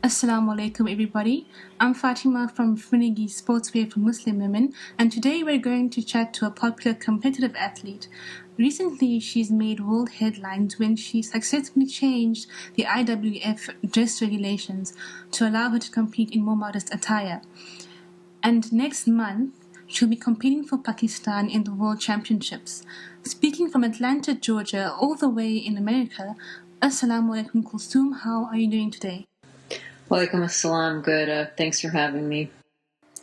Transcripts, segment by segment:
Assalamu alaikum, everybody. I'm Fatima from Friniggi Sportswear for Muslim Women, and today we're going to chat to a popular competitive athlete. Recently, she's made world headlines when she successfully changed the IWF dress regulations to allow her to compete in more modest attire. And next month, she'll be competing for Pakistan in the World Championships. Speaking from Atlanta, Georgia, all the way in America, Assalamu alaikum, Kulsoom. How are you doing today? Walaikum assalam. Good. Thanks for having me.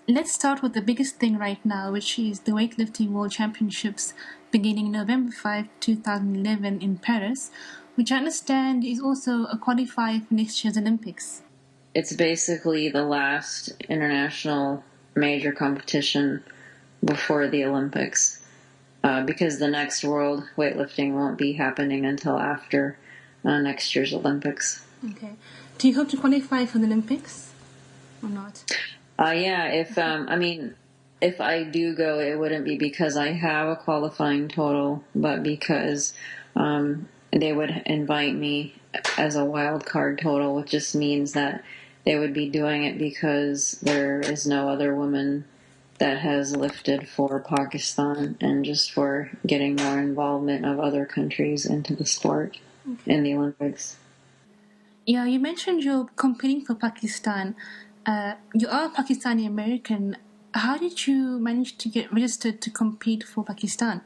Let's start with the biggest thing right now, which is the weightlifting World Championships beginning November 5, 2011 in Paris, which I understand is also a qualifier for next year's Olympics. It's basically the last international major competition before the Olympics, because the next World Weightlifting won't be happening until after next year's Olympics. Okay. Do you hope to qualify for the Olympics or not? Yeah. If I do go, it wouldn't be because I have a qualifying total, but because they would invite me as a wild card total, which just means that they would be doing it because there is no other woman that has lifted for Pakistan, and just for getting more involvement of other countries into the sport in the Olympics. Yeah, you mentioned you're competing for Pakistan. You are a Pakistani American. How did you manage to get registered to compete for Pakistan?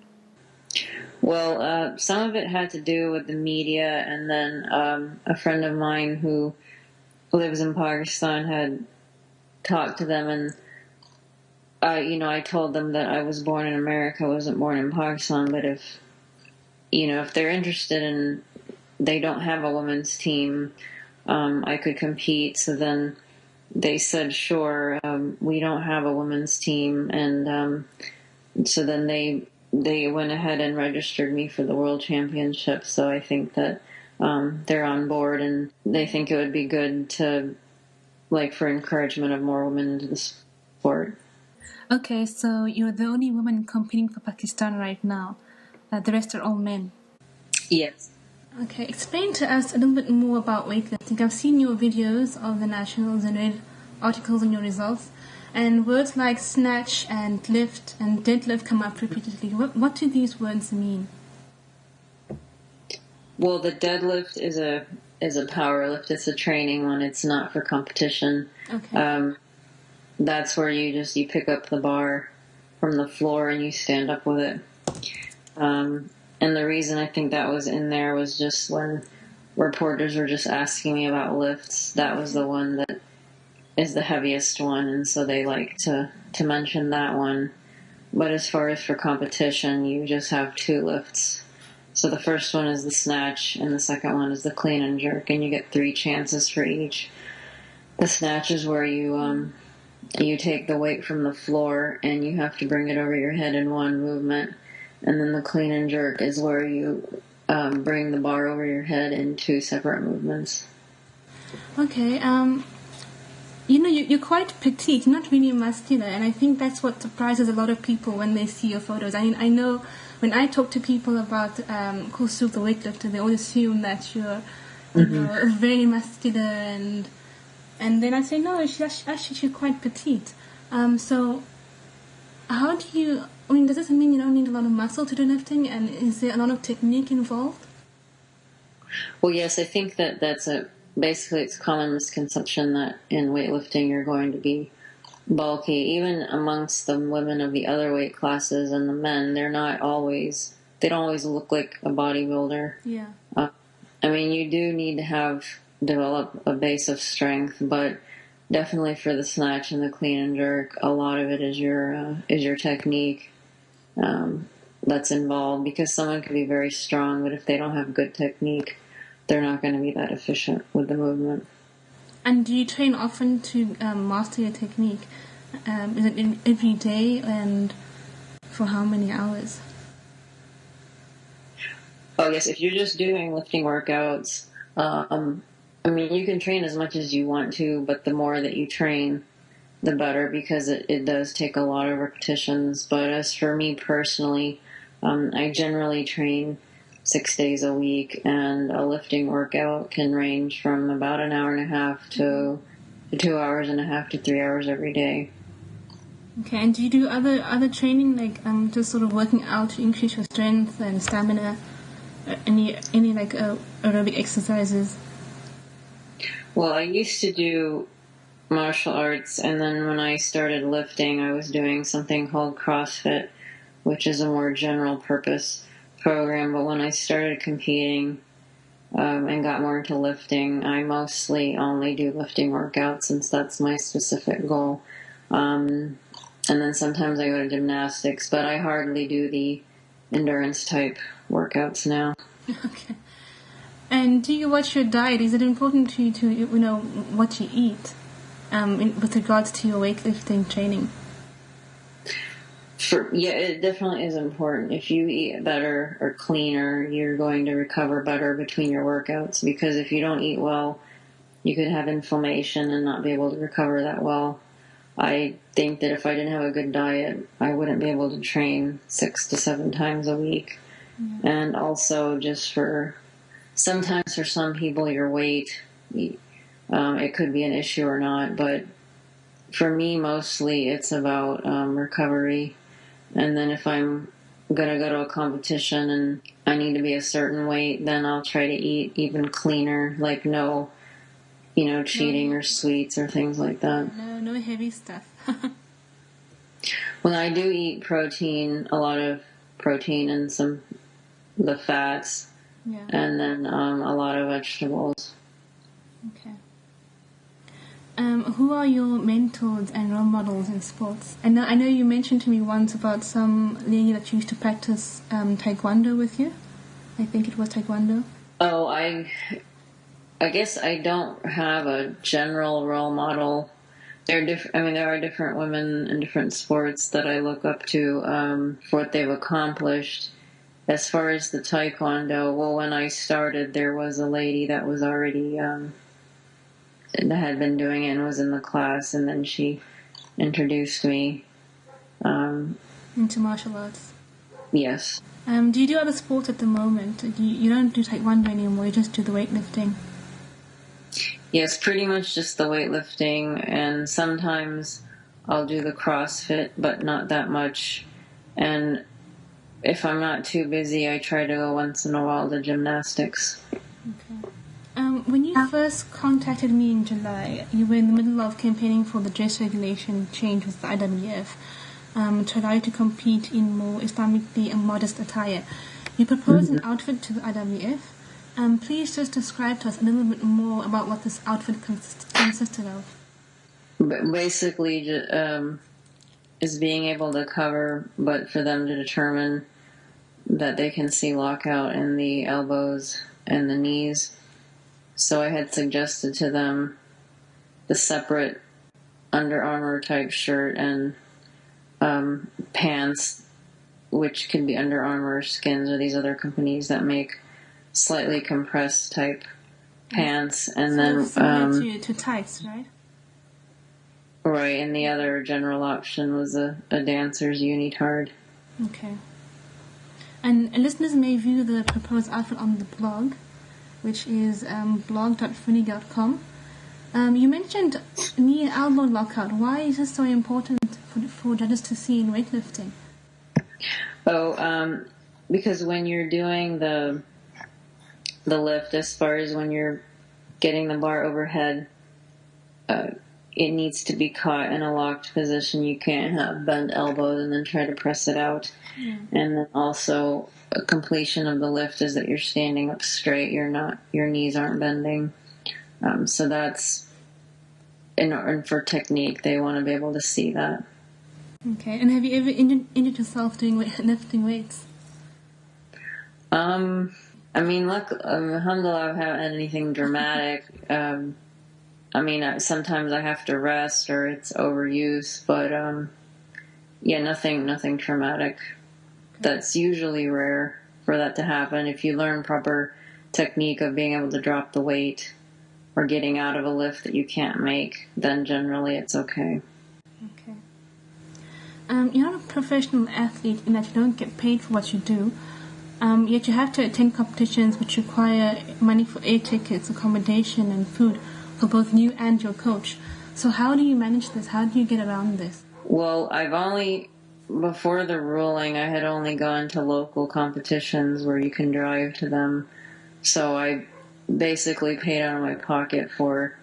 Well, some of it had to do with the media, and then a friend of mine who lives in Pakistan had talked to them, and I told them that I was born in America, I wasn't born in Pakistan, but if they're interested in, they don't have a women's team, I could compete. So then they said, sure, we don't have a women's team, and so then they went ahead and registered me for the World Championship. So I think that they're on board, and they think it would be good to, for encouragement of more women into the sport. Okay, so you're the only woman competing for Pakistan right now. The rest are all men. Yes. Okay, explain to us a little bit more about weightlifting. I've seen your videos of the nationals and read articles on your results, and words like snatch and lift and deadlift come up repeatedly. What do these words mean? Well, the deadlift is a power lift. It's a training one. It's not for competition. Okay. That's where you pick up the bar from the floor and you stand up with it. And the reason I think that was in there was just when reporters were just asking me about lifts, that was the one that is the heaviest one, and so they like to mention that one. But as far as for competition, you just have two lifts. So the first one is the snatch, and the second one is the clean and jerk, and you get 3 chances for each. The snatch is where you take the weight from the floor and you have to bring it over your head in one movement. And then the clean and jerk is where you bring the bar over your head in 2 separate movements. Okay. You're quite petite, not really muscular, and I think that's what surprises a lot of people when they see your photos. I mean, I know when I talk to people about Kulsoom the weightlifter, they all assume that you're very muscular, and then I say no, she's quite petite. So how do you? I mean, does this mean you don't need a lot of muscle to do lifting, and is there a lot of technique involved? Well, yes, I think that's basically it's a common misconception that in weightlifting you're going to be bulky. Even amongst the women of the other weight classes and the men, they don't always look like a bodybuilder. Yeah. I mean, you do need to develop a base of strength, but definitely for the snatch and the clean and jerk, a lot of it is your technique that's involved, because someone can be very strong, but if they don't have good technique, they're not going to be that efficient with the movement. And do you train often to master your technique? Is it every day, and for how many hours? Oh, yes, if you're just doing lifting workouts, I mean, you can train as much as you want to, but the more that you train, the better, because it does take a lot of repetitions. But as for me personally, I generally train 6 days a week, and a lifting workout can range from about an hour and a half to 2 hours and a half to 3 hours every day. Okay, and do you do other training, like just sort of working out to increase your strength and stamina? Any like aerobic exercises? Well, I used to do martial arts, and then when I started lifting, I was doing something called CrossFit, which is a more general purpose program. But when I started competing and got more into lifting, I mostly only do lifting workouts since that's my specific goal. And then sometimes I go to gymnastics, but I hardly do the endurance type workouts now. Okay. And do you watch your diet? Is it important to you to know what you eat with regards to your weightlifting training? Yeah, it definitely is important. If you eat better or cleaner, you're going to recover better between your workouts, because if you don't eat well, you could have inflammation and not be able to recover that well. I think that if I didn't have a good diet, I wouldn't be able to train 6 to 7 times a week. Yeah. And also just sometimes for some people, your weight, it could be an issue or not, but for me, mostly it's about recovery. And then if I'm going to go to a competition and I need to be a certain weight, then I'll try to eat even cleaner, like no, cheating or sweets or things like that. No heavy stuff. Well, I do eat protein, a lot of protein and the fats, and then a lot of vegetables. Okay. Who are your mentors and role models in sports? I know you mentioned to me once about some lady that used to practice taekwondo with you. I think it was taekwondo. Oh, I guess I don't have a general role model. There are different women in different sports that I look up to for what they've accomplished. As far as the taekwondo, well, when I started, there was a lady that was already that had been doing it and was in the class, and then she introduced me into martial arts. Yes. Do you do other sports at the moment? You don't do taekwondo anymore, you just do the weightlifting? Yes, pretty much just the weightlifting, and sometimes I'll do the CrossFit, but not that much. And if I'm not too busy, I try to go once in a while to gymnastics. Okay. When you first contacted me in July, you were in the middle of campaigning for the dress regulation change with the IWF to allow you to compete in more Islamically and modest attire. You proposed an outfit to the IWF. Please just describe to us a little bit more about what this outfit consisted of. Basically, is being able to cover, but for them to determine that they can see lockout in the elbows and the knees. So I had suggested to them the separate Under Armour type shirt and pants, which can be Under Armour, Skins, or these other companies that make slightly compressed type pants, and so then to tights, right? Right, and the other general option was a dancer's unitard. Okay. And listeners may view the proposed outfit on the blog, which is blog.friniggi.com. You mentioned knee and elbow lockout. Why is this so important for judges to see in weightlifting? Oh, because when you're doing the lift, as far as when you're getting the bar overhead, it needs to be caught in a locked position. You can't have bent elbows and then try to press it out. Yeah. And then also a completion of the lift is that you're standing up straight. Your knees aren't bending. So that's, and for technique, they want to be able to see that. Okay. And have you ever injured yourself doing lifting weights? Alhamdulillah, I haven't had anything dramatic. Sometimes I have to rest or it's overuse, but nothing traumatic. That's usually rare for that to happen. If you learn proper technique of being able to drop the weight or getting out of a lift that you can't make, then generally it's okay. Okay. You're not a professional athlete in that you don't get paid for what you do. Yet you have to attend competitions which require money for air tickets, accommodation, and food for both you and your coach. So how do you manage this? How do you get around this? Well, before the ruling, I had only gone to local competitions where you can drive to them. So I basically paid out of my pocket for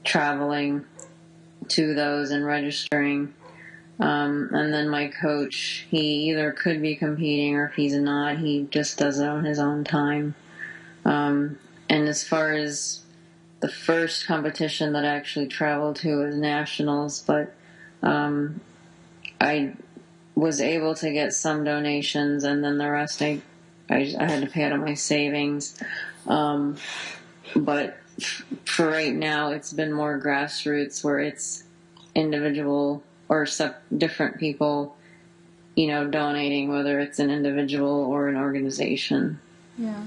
traveling to those and registering. And then my coach, he either could be competing, or if he's not, he just does it on his own time. And as far as the first competition that I actually traveled to was nationals, but I was able to get some donations, and then the rest I had to pay out of my savings. But for right now, it's been more grassroots, where it's individual or different people, donating, whether it's an individual or an organization. Yeah.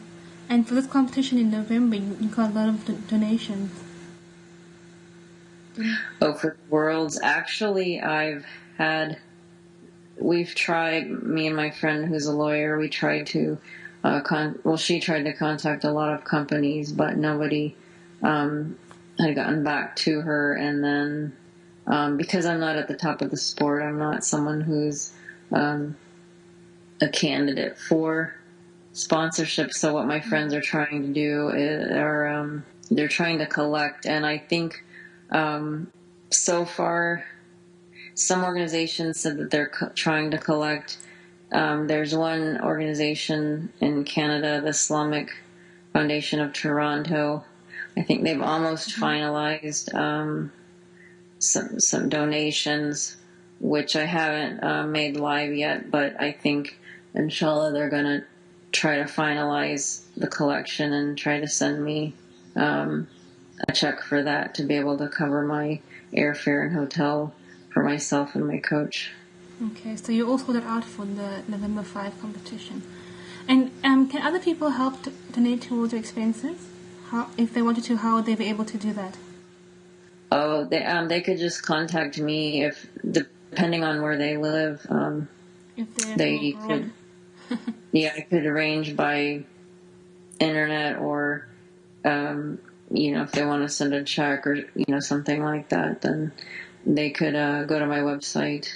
And for this competition in November, you got a lot of donations. Oh, for Worlds, actually, we've tried, me and my friend who's a lawyer, we tried to, she tried to contact a lot of companies, but nobody had gotten back to her. And then, because I'm not at the top of the sport, I'm not someone who's a candidate for sponsorship. So what my friends are trying to do is they're trying to collect, and I think so far some organizations said that they're trying to collect. There's one organization in Canada, the Islamic Foundation of Toronto. I think they've almost finalized some donations, which I haven't made live yet, but I think inshallah they're going to try to finalize the collection and try to send me a check for that to be able to cover my airfare and hotel for myself and my coach. Okay, so you all sorted out for the November 5 competition. And can other people help donate towards your expenses? If they wanted to, how would they be able to do that? Oh, they could just contact me depending on where they live. If they could, yeah, I could arrange by internet, or if they want to send a check or something like that, then they could go to my website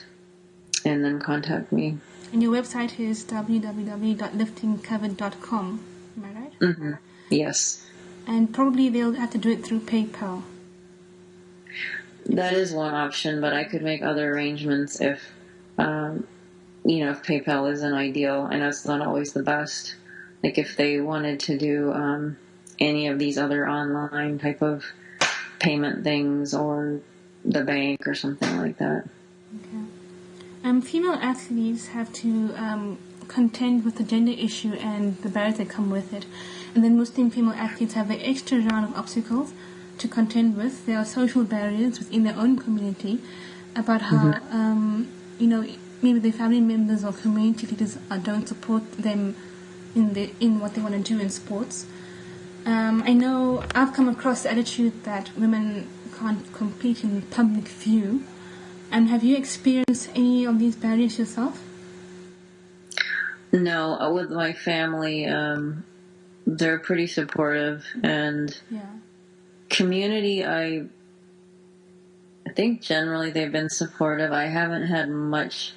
and then contact me. And your website is www.liftingcovered.com, am I right? Mm-hmm. Yes. And probably they'll have to do it through PayPal. That is one option, but I could make other arrangements if PayPal isn't ideal. I know it's not always the best. Like if they wanted to do any of these other online type of payment things, or the bank or something like that. Okay. Female athletes have to contend with the gender issue and the barriers that come with it. And then Muslim female athletes have the extra round of obstacles to contend with. There are social barriers within their own community about how, maybe their family members or community leaders don't support them in what they want to do in sports. I know I've come across the attitude that women can't compete in public view. And have you experienced any of these barriers yourself? No, with my family, they're pretty supportive, and community, I think generally they've been supportive. I haven't had much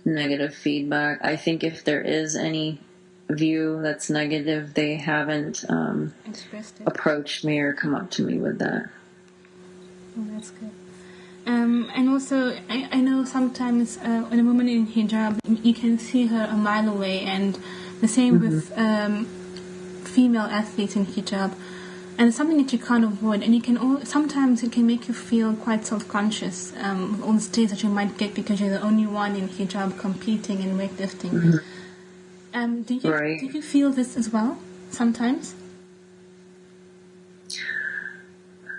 negative feedback. I think if there is any view that's negative, they haven't approached me or come up to me with that. Oh, that's good. And also, I know sometimes when a woman in hijab, you can see her a mile away, and the same with female athletes in hijab. And it's something that you can't avoid, and sometimes it can make you feel quite self-conscious with all the stares that you might get because you're the only one in hijab competing in weightlifting. Do you feel this as well sometimes?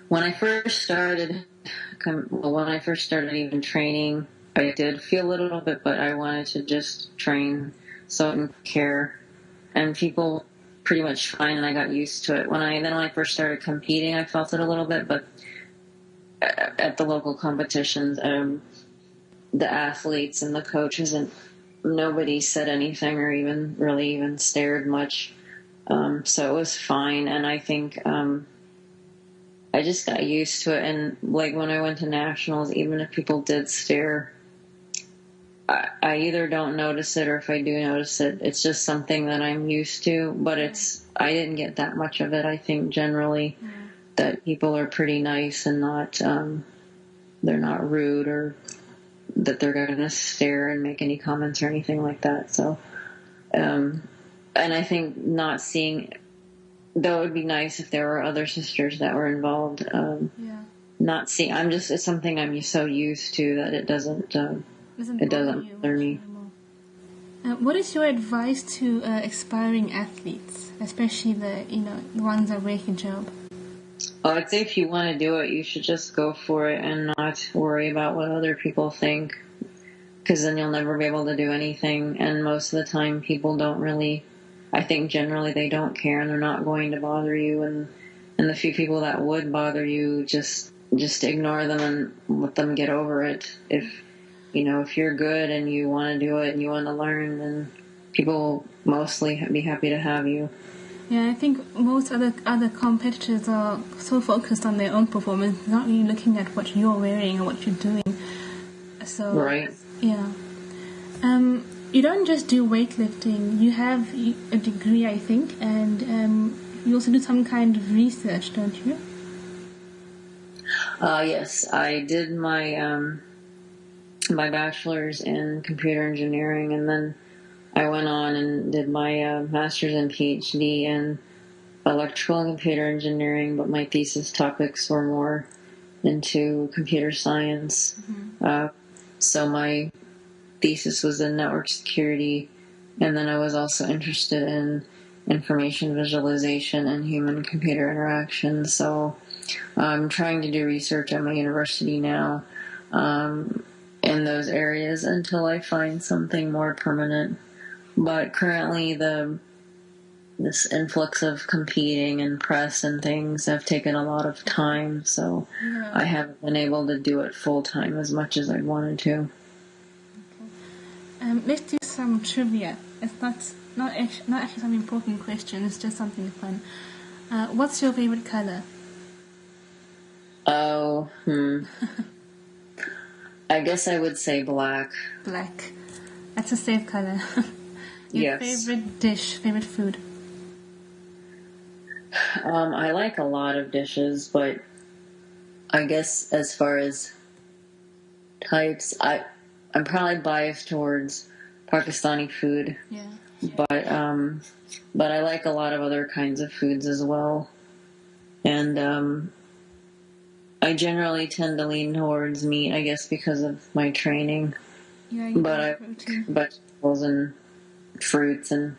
When I first started even training, I did feel a little bit, but I wanted to just train, so I didn't care. And people pretty much fine, and I got used to it. When I first started competing, I felt it a little bit, but at the local competitions, the athletes and the coaches and nobody said anything or even really even stared much. So it was fine. And I think I just got used to it. And like when I went to nationals, even if people did stare, I either don't notice it, or if I do notice it, it's just something that I'm used to. But I didn't get that much of it. I think generally that people are pretty nice and not, they're not rude, or that they're going to stare and make any comments or anything like that. So, and I think not seeing, though it would be nice if there were other sisters that were involved. Not seeing, it's something I'm so used to that it doesn't bother me. What is your advice to aspiring athletes, especially the ones that wear hijab? Well, I'd say if you want to do it, you should just go for it and not worry about what other people think, because then you'll never be able to do anything. And most of the time, people don't really, I think generally they don't care, and they're not going to bother you. And the few people that would bother you, just ignore them and let them get over it. If you're good and you want to do it and you want to learn, then people will mostly be happy to have you. Yeah, I think most other competitors are so focused on their own performance, not really looking at what you're wearing or what you're doing. So, right. Yeah. You don't just do weightlifting. You have a degree, I think, and you also do some kind of research, don't you? Yes, I did my my bachelor's in computer engineering, and then I went on and did my master's and PhD in electrical and computer engineering, but my thesis topics were more into computer science. So my thesis was in network security, and then I was also interested in information visualization and human-computer interaction. So I'm trying to do research at my university now in those areas until I find something more permanent. But currently this influx of competing and press and things have taken a lot of time, so I haven't been able to do it full time as much as I wanted to. Okay. Let's do some trivia. It's not actually some important question. It's just something fun. What's your favorite color? Oh, I guess I would say black. Black. That's a safe color. Your favorite dish, favorite food? I like a lot of dishes, but I guess as far as types, I'm probably biased towards Pakistani food. Yeah. But I like a lot of other kinds of foods as well. And I generally tend to lean towards meat, I guess, because of my training. Yeah, but I like vegetables and fruits and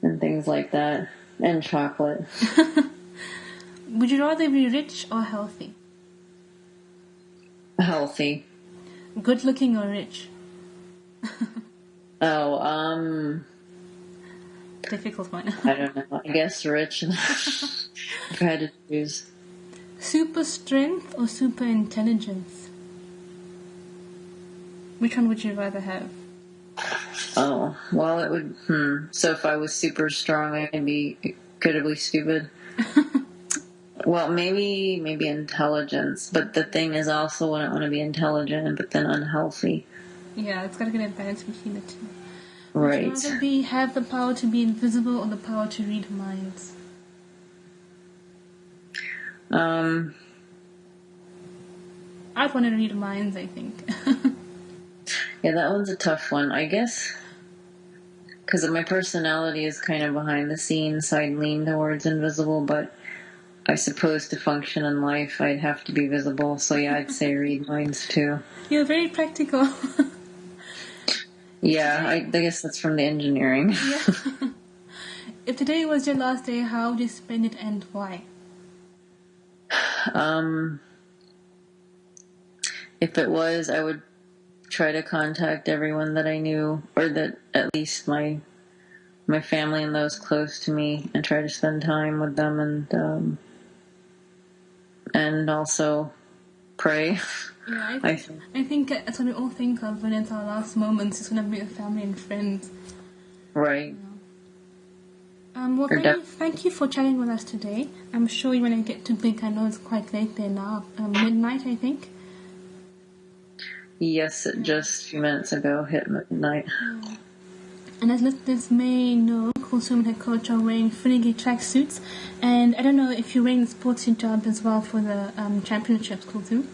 things like that, and chocolate. Would you rather be rich or healthy? Healthy. Good looking or rich? Difficult one. I don't know. I guess rich. If I had to choose. Super strength or super intelligence? Which one would you rather have? Oh, well, it would. So if I was super strong, I'd be incredibly stupid. Well, maybe intelligence, but the thing is, also I don't want to be intelligent, but then unhealthy. Yeah, it's got to get a balance between the two. Right. Would you rather have the power to be invisible or the power to read minds? I'd want to read minds, I think. Yeah, that one's a tough one, I guess, because my personality is kind of behind the scenes, so I'd lean towards invisible, but I suppose to function in life, I'd have to be visible, so yeah, I'd say read minds too. You're very practical. Yeah, I guess that's from the engineering. Yeah. If today was your last day, how would you spend it and why? If it was, I would try to contact everyone that I knew, or that at least my family and those close to me, and try to spend time with them, and also pray. Yeah, I think. I think that's what we all think of when it's our last moments. It's going to be with family and friends. Right. Well, Or thank you for chatting with us today. I'm sure you want to get to bed. I know it's quite late there now, midnight, I think. Yes, it just a few minutes ago hit midnight. Yeah. And as listeners may know, Kulsoom and her coach are wearing friniggi tracksuits, and I don't know if you're wearing sports hijab as well for the championships, Kulsoom.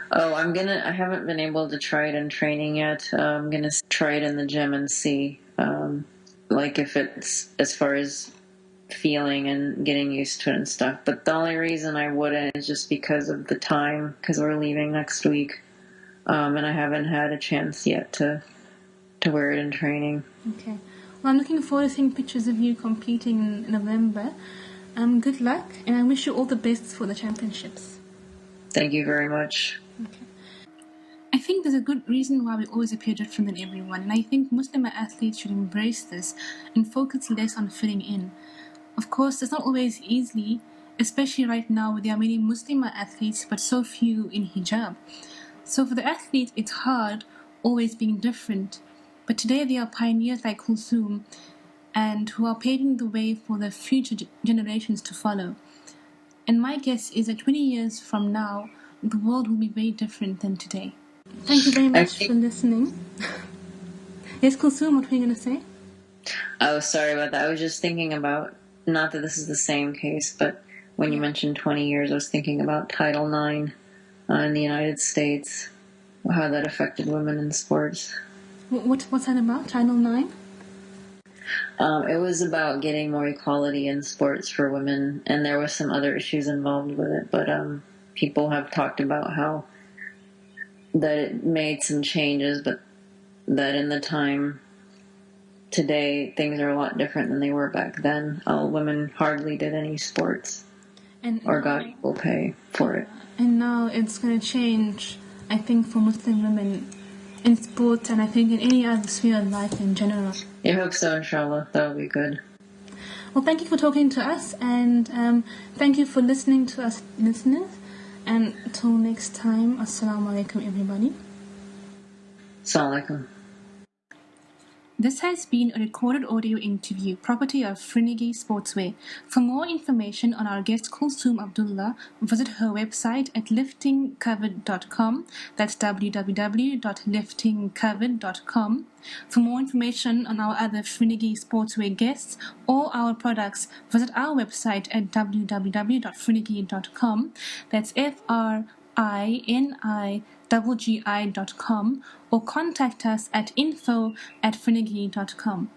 Oh, I haven't been able to try it in training yet. I'm gonna try it in the gym and see, like if it's as far as feeling and getting used to it and stuff. But the only reason I wouldn't is just because of the time, because we're leaving next week, and I haven't had a chance yet to wear it in training. Okay. Well, I'm looking forward to seeing pictures of you competing in November. Good luck, and I wish you all the best for the championships. Thank you very much. Okay. I think there's a good reason why we always appear different than everyone, and I think Muslim athletes should embrace this and focus less on fitting in. Of course, it's not always easy, especially right now where there are many Muslim athletes but so few in hijab. So for the athletes, it's hard always being different. But today there are pioneers like Kulsoom and who are paving the way for the future generations to follow. And my guess is that 20 years from now, the world will be very different than today. Thank you very much for listening. Yes, Kulsoom, what were you going to say? Oh, sorry about that. I was just thinking about, not that this is the same case, but when you mentioned 20 years, I was thinking about Title IX in the United States, how that affected women in sports. What's that about, Title IX? It was about getting more equality in sports for women, and there were some other issues involved with it, but people have talked about how that it made some changes, but that in the time today, things are a lot different than they were back then. Women hardly did any sports or got equal pay for it. And now it's going to change, I think, for Muslim women in sports and I think in any other sphere of life in general. I hope so, inshallah. That will be good. Well, thank you for talking to us, and thank you for listening to us, listeners. And until next time, Assalamu alaikum, everybody. Assalamu alaikum. This has been a recorded audio interview, property of Friniggi Sportswear. For more information on our guest Kulsoom Abdullah, visit her website at liftingcovered.com. That's www.liftingcovered.com. For more information on our other Friniggi Sportswear guests or our products, visit our website at www.friniggi.com. That's FRINIGGI.com, or contact us at info@friniggi.com.